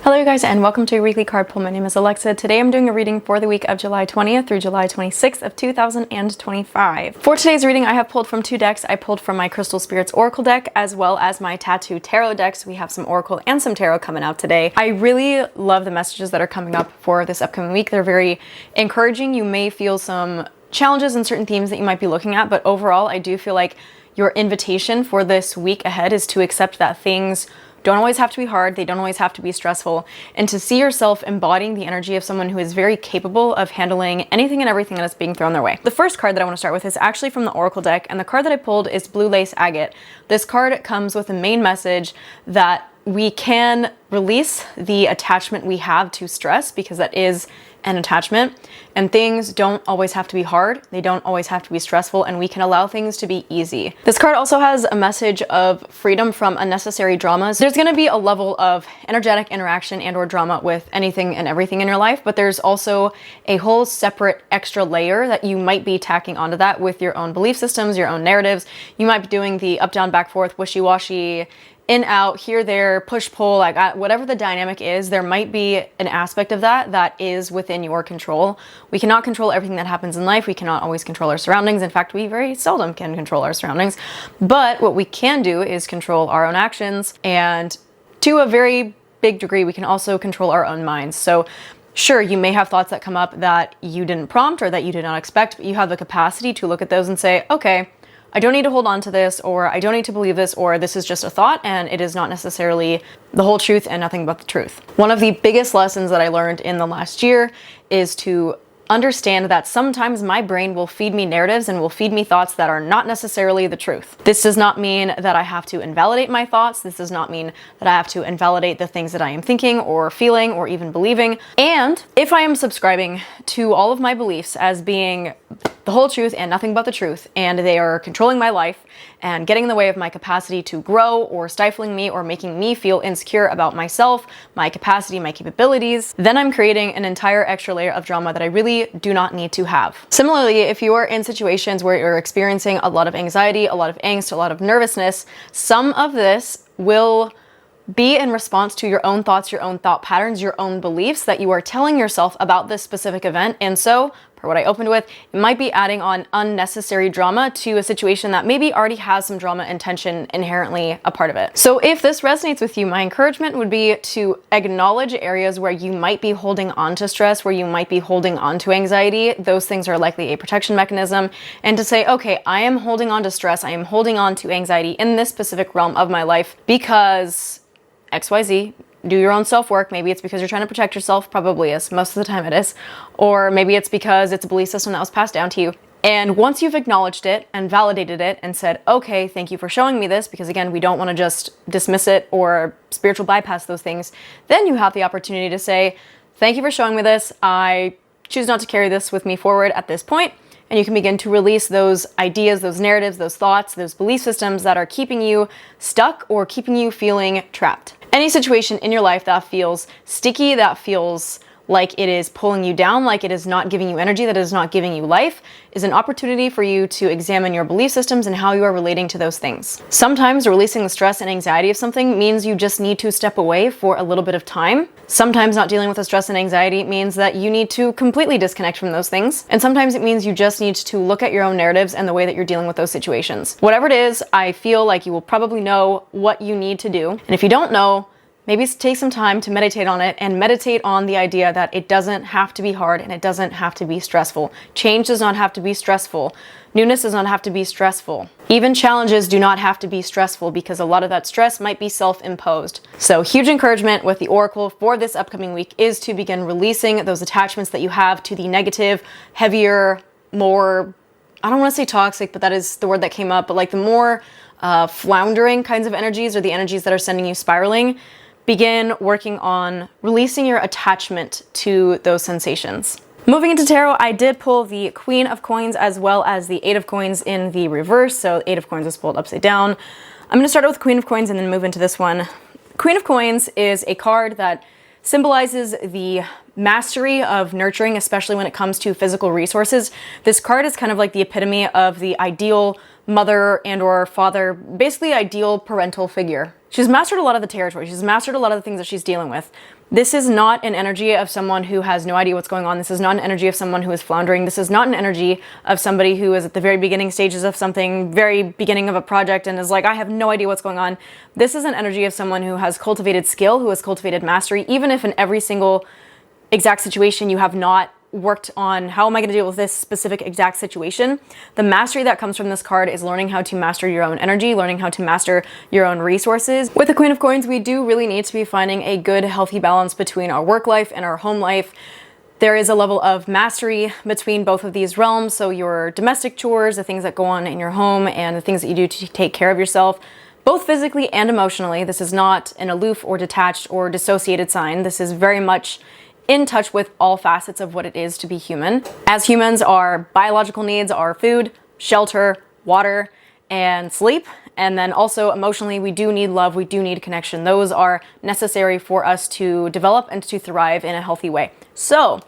Hello you guys, and welcome to your weekly card pull. My name is Alexa. Today I'm doing a reading for the week of July 20th through July 26th of 2025. For today's reading, I have pulled from two decks. I pulled from my Crystal Spirits Oracle deck as well as my Tattoo Tarot deck. So we have some Oracle and some Tarot coming out today. I really love the messages that are coming up for this upcoming week. They're very encouraging. You may feel some challenges and certain themes that you might be looking at, but overall, I do feel like your invitation for this week ahead is to accept that things don't always have to be hard, they don't always have to be stressful, and to see yourself embodying the energy of someone who is very capable of handling anything and everything that is being thrown their way. The first card that I want to start with is actually from the Oracle deck, and the card that I pulled is Blue Lace Agate. This card comes with a main message that we can release the attachment we have to stress, because that is an attachment, and things don't always have to be hard, they don't always have to be stressful, and we can allow things to be easy. This card also has a message of freedom from unnecessary dramas. There's going to be a level of energetic interaction and or drama with anything and everything in your life, but there's also a whole separate extra layer that you might be tacking onto that with your own belief systems, your own narratives. You might be doing the up, down, back, forth, wishy-washy, in, out, here, there, push, pull, like whatever the dynamic is, there might be an aspect of that that is within your control. We cannot control everything that happens in life. We cannot always control our surroundings. In fact, we very seldom can control our surroundings. But what we can do is control our own actions, and to a very big degree, we can also control our own minds. So sure, you may have thoughts that come up that you didn't prompt or that you did not expect, but you have the capacity to look at those and say, okay, I don't need to hold on to this, or I don't need to believe this, or this is just a thought and it is not necessarily the whole truth and nothing but the truth. One of the biggest lessons that I learned in the last year is to understand that sometimes my brain will feed me narratives and will feed me thoughts that are not necessarily the truth. This does not mean that I have to invalidate my thoughts. This does not mean that I have to invalidate the things that I am thinking or feeling or even believing. And if I am subscribing to all of my beliefs as being the whole truth and nothing but the truth, and they are controlling my life and getting in the way of my capacity to grow, or stifling me, or making me feel insecure about myself, my capacity, my capabilities, then I'm creating an entire extra layer of drama that I really do not need to have. Similarly, if you are in situations where you're experiencing a lot of anxiety, a lot of angst, a lot of nervousness, some of this will be in response to your own thoughts, your own thought patterns, your own beliefs that you are telling yourself about this specific event. And so, for what I opened with, it might be adding on unnecessary drama to a situation that maybe already has some drama and tension inherently a part of it. So if this resonates with you, my encouragement would be to acknowledge areas where you might be holding on to stress, where you might be holding on to anxiety. Those things are likely a protection mechanism. And to say, okay, I am holding on to stress, I am holding on to anxiety in this specific realm of my life because XYZ. Do your own self-work. Maybe it's because you're trying to protect yourself, probably is, most of the time it is. Or maybe it's because it's a belief system that was passed down to you. And once you've acknowledged it and validated it and said, okay, thank you for showing me this, because again, we don't want to just dismiss it or spiritual bypass those things, then you have the opportunity to say, thank you for showing me this. I choose not to carry this with me forward at this point. And you can begin to release those ideas, those narratives, those thoughts, those belief systems that are keeping you stuck or keeping you feeling trapped. Any situation in your life that feels sticky, that feels like it is pulling you down, like it is not giving you energy, that is not giving you life, is an opportunity for you to examine your belief systems and how you are relating to those things. Sometimes releasing the stress and anxiety of something means you just need to step away for a little bit of time. Sometimes not dealing with the stress and anxiety means that you need to completely disconnect from those things. And sometimes it means you just need to look at your own narratives and the way that you're dealing with those situations. Whatever it is, I feel like you will probably know what you need to do. And if you don't know, maybe take some time to meditate on it and meditate on the idea that it doesn't have to be hard and it doesn't have to be stressful. Change does not have to be stressful. Newness does not have to be stressful. Even challenges do not have to be stressful, because a lot of that stress might be self-imposed. So huge encouragement with the Oracle for this upcoming week is to begin releasing those attachments that you have to the negative, heavier, more, I don't want to say toxic, but that is the word that came up, but like the more floundering kinds of energies, or the energies that are sending you spiraling. Begin working on releasing your attachment to those sensations. Moving into tarot, I did pull the Queen of Coins as well as the Eight of Coins in the reverse. So Eight of Coins is pulled upside down. I'm going to start with Queen of Coins and then move into this one. Queen of Coins is a card that symbolizes the mastery of nurturing, especially when it comes to physical resources. This card is kind of like the epitome of the ideal mother and or father, basically ideal parental figure. She's mastered a lot of the territory. She's mastered a lot of the things that she's dealing with. This is not an energy of someone who has no idea what's going on. This is not an energy of someone who is floundering. This is not an energy of somebody who is at the very beginning stages of something, very beginning of a project, and is like, I have no idea what's going on. This is an energy of someone who has cultivated skill, who has cultivated mastery, even if in every single exact situation you have not worked on how am I going to deal with this specific exact situation. The mastery that comes from this card is learning how to master your own energy, learning how to master your own resources. With the Queen of Coins, we do really need to be finding a good, healthy balance between our work life and our home life. There is a level of mastery between both of these realms. So your domestic chores, the things that go on in your home, and the things that you do to take care of yourself, both physically and emotionally. This is not an aloof or detached or dissociated sign. This is very much in touch with all facets of what it is to be human. As humans, our biological needs are food, shelter, water, and sleep. And then also emotionally, we do need love, we do need connection. Those are necessary for us to develop and to thrive in a healthy way. So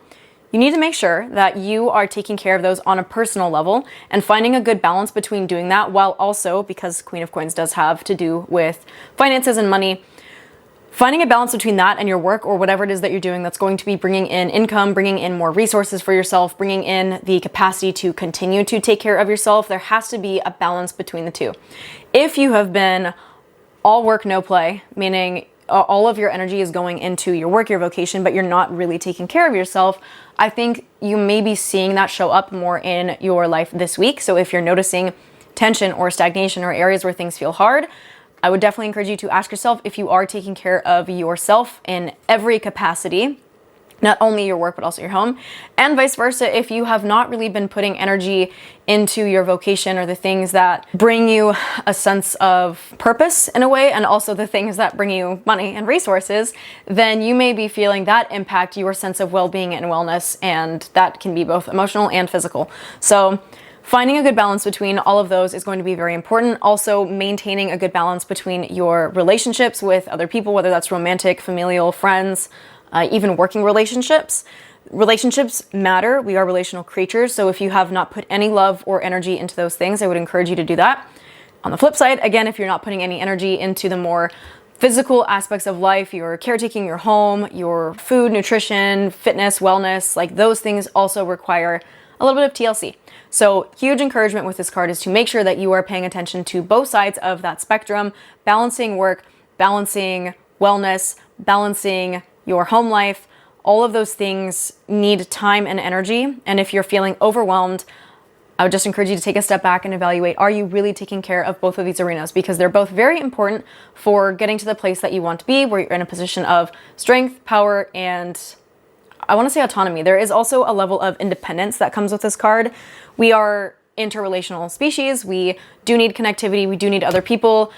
you need to make sure that you are taking care of those on a personal level and finding a good balance between doing that while also, because Queen of Coins does have to do with finances and money, finding a balance between that and your work or whatever it is that you're doing that's going to be bringing in income, bringing in more resources for yourself, bringing in the capacity to continue to take care of yourself. There has to be a balance between the two. If you have been all work, no play, meaning all of your energy is going into your work, your vocation, but you're not really taking care of yourself, I think you may be seeing that show up more in your life this week. So if you're noticing tension or stagnation or areas where things feel hard, I would definitely encourage you to ask yourself if you are taking care of yourself in every capacity, not only your work, but also your home, and vice versa. If you have not really been putting energy into your vocation or the things that bring you a sense of purpose in a way, and also the things that bring you money and resources, then you may be feeling that impact your sense of well-being and wellness, and that can be both emotional and physical. So finding a good balance between all of those is going to be very important. Also, maintaining a good balance between your relationships with other people, whether that's romantic, familial, friends, even working relationships. Relationships matter. We are relational creatures. So if you have not put any love or energy into those things, I would encourage you to do that. On the flip side, again, if you're not putting any energy into the more physical aspects of life, your caretaking your home, your food, nutrition, fitness, wellness, like those things also require a little bit of TLC. So huge encouragement with this card is to make sure that you are paying attention to both sides of that spectrum, balancing work, balancing wellness, balancing your home life. All of those things need time and energy. And if you're feeling overwhelmed, I would just encourage you to take a step back and evaluate, are you really taking care of both of these arenas? Because they're both very important for getting to the place that you want to be, where you're in a position of strength, power, and I want to say autonomy. There is also a level of independence that comes with this card. We are interrelational species. We do need connectivity. We do need other people.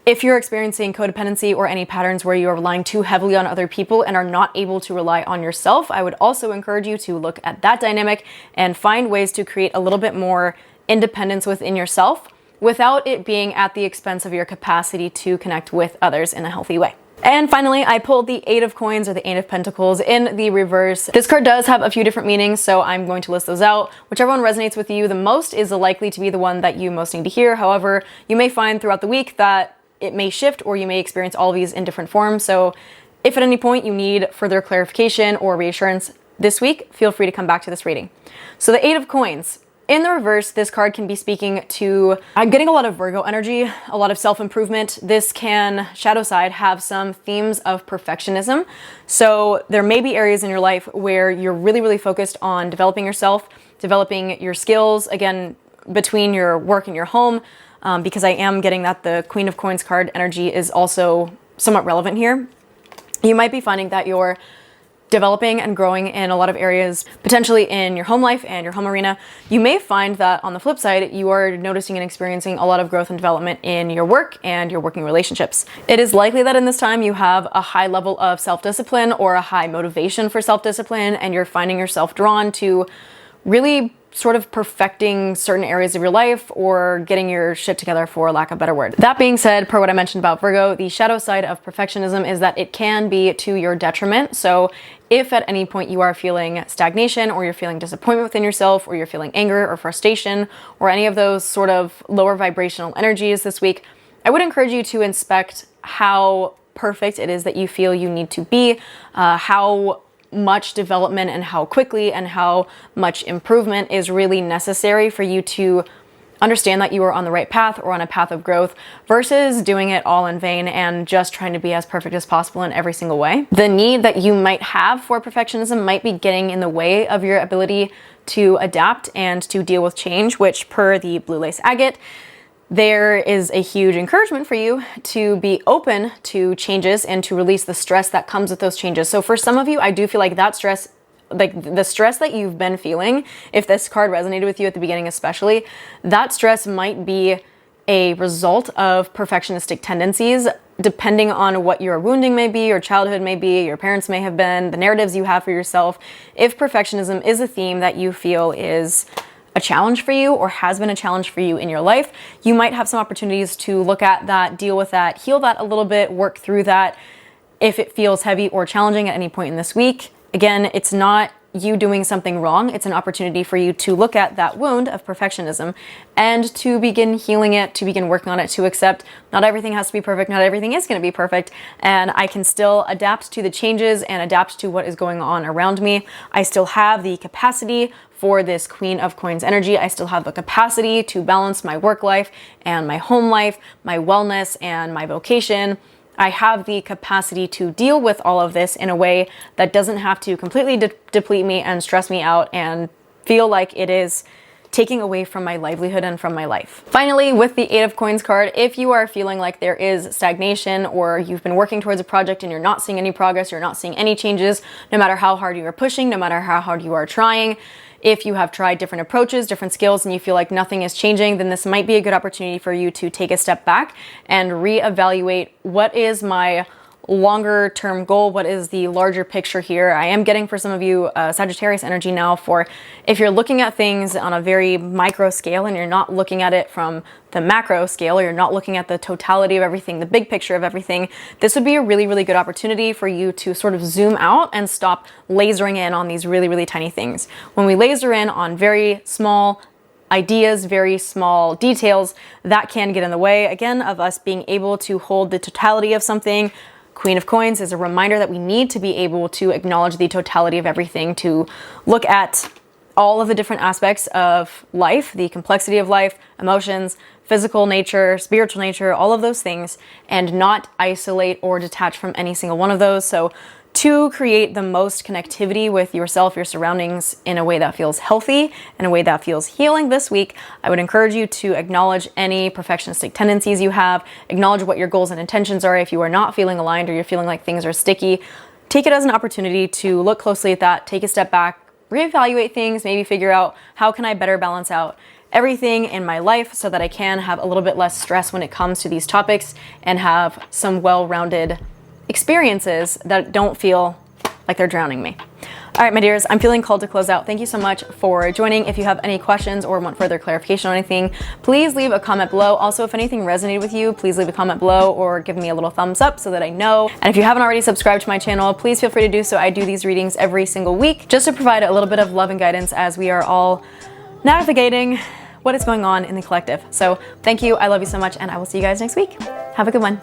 If you're experiencing codependency or any patterns where you're relying too heavily on other people and are not able to rely on yourself, I would also encourage you to look at that dynamic and find ways to create a little bit more independence within yourself without it being at the expense of your capacity to connect with others in a healthy way. And finally, I pulled the Eight of Coins or the Eight of Pentacles in the reverse. This card does have a few different meanings, so I'm going to list those out. Whichever one resonates with you the most is likely to be the one that you most need to hear. However, you may find throughout the week that it may shift or you may experience all of these in different forms. So if at any point you need further clarification or reassurance this week, feel free to come back to this reading. So the Eight of Coins. In the reverse, this card can be speaking to, I'm getting a lot of Virgo energy, a lot of self-improvement. This can, shadow side, have some themes of perfectionism. So there may be areas in your life where you're really, really focused on developing yourself, developing your skills, again, between your work and your home, because I am getting that the Queen of Coins card energy is also somewhat relevant here. You might be finding that you're developing and growing in a lot of areas, potentially in your home life and your home arena. You may find that on the flip side, you are noticing and experiencing a lot of growth and development in your work and your working relationships. It is likely that in this time you have a high level of self-discipline or a high motivation for self-discipline, and you're finding yourself drawn to really sort of perfecting certain areas of your life or getting your shit together, for lack of a better word. That being said, per what I mentioned about Virgo, the shadow side of perfectionism is that it can be to your detriment. So if at any point you are feeling stagnation or you're feeling disappointment within yourself or you're feeling anger or frustration or any of those sort of lower vibrational energies this week, I would encourage you to inspect how perfect it is that you feel you need to be, how much development and how quickly and how much improvement is really necessary for you to understand that you are on the right path or on a path of growth versus doing it all in vain and just trying to be as perfect as possible in every single way. The need that you might have for perfectionism might be getting in the way of your ability to adapt and to deal with change, which per the Blue Lace Agate, there is a huge encouragement for you to be open to changes and to release the stress that comes with those changes. So for some of you, I do feel like that stress, like the stress that you've been feeling, if this card resonated with you at the beginning especially, that stress might be a result of perfectionistic tendencies, depending on what your wounding may be, your childhood may be, your parents may have been, the narratives you have for yourself. If perfectionism is a theme that you feel is a challenge for you or has been a challenge for you in your life, you might have some opportunities to look at that, deal with that, heal that a little bit, work through that if it feels heavy or challenging at any point in this week. Again, it's not you doing something wrong. It's an opportunity for you to look at that wound of perfectionism and to begin healing it, to begin working on it, to accept not everything has to be perfect, not everything is going to be perfect, and I can still adapt to the changes and adapt to what is going on around me. I still have the capacity for this Queen of Coins energy. I still have the capacity to balance my work life and my home life, my wellness and my vocation. I have the capacity to deal with all of this in a way that doesn't have to completely deplete me and stress me out and feel like it is taking away from my livelihood and from my life. Finally, with the Eight of Coins card, if you are feeling like there is stagnation or you've been working towards a project and you're not seeing any progress, you're not seeing any changes, no matter how hard you are pushing, no matter how hard you are trying, if you have tried different approaches, different skills, and you feel like nothing is changing, then this might be a good opportunity for you to take a step back and reevaluate what is my longer term goal, what is the larger picture here. I am getting for some of you Sagittarius energy now for if you're looking at things on a very micro scale and you're not looking at it from the macro scale, or you're not looking at the totality of everything, the big picture of everything, this would be a really, really good opportunity for you to sort of zoom out and stop lasering in on these really, really tiny things. When we laser in on very small ideas, very small details, that can get in the way, again, of us being able to hold the totality of something. Queen of Coins is a reminder that we need to be able to acknowledge the totality of everything, to look at all of the different aspects of life, the complexity of life, emotions, physical nature, spiritual nature, all of those things, and not isolate or detach from any single one of those. So to create the most connectivity with yourself, your surroundings in a way that feels healthy, in a way that feels healing this week, I would encourage you to acknowledge any perfectionistic tendencies you have, acknowledge what your goals and intentions are. If you are not feeling aligned or you're feeling like things are sticky, take it as an opportunity to look closely at that, take a step back, reevaluate things, maybe figure out how can I better balance out everything in my life so that I can have a little bit less stress when it comes to these topics and have some well-rounded experiences that don't feel like they're drowning me. All right, my dears, I'm feeling called to close out. Thank you so much for joining. If you have any questions or want further clarification on anything, please leave a comment below. Also, if anything resonated with you, please leave a comment below or give me a little thumbs up so that I know. And if you haven't already subscribed to my channel, please feel free to do so. I do these readings every single week just to provide a little bit of love and guidance as we are all navigating what is going on in the collective. So thank you. I love you so much, and I will see you guys next week. Have a good one.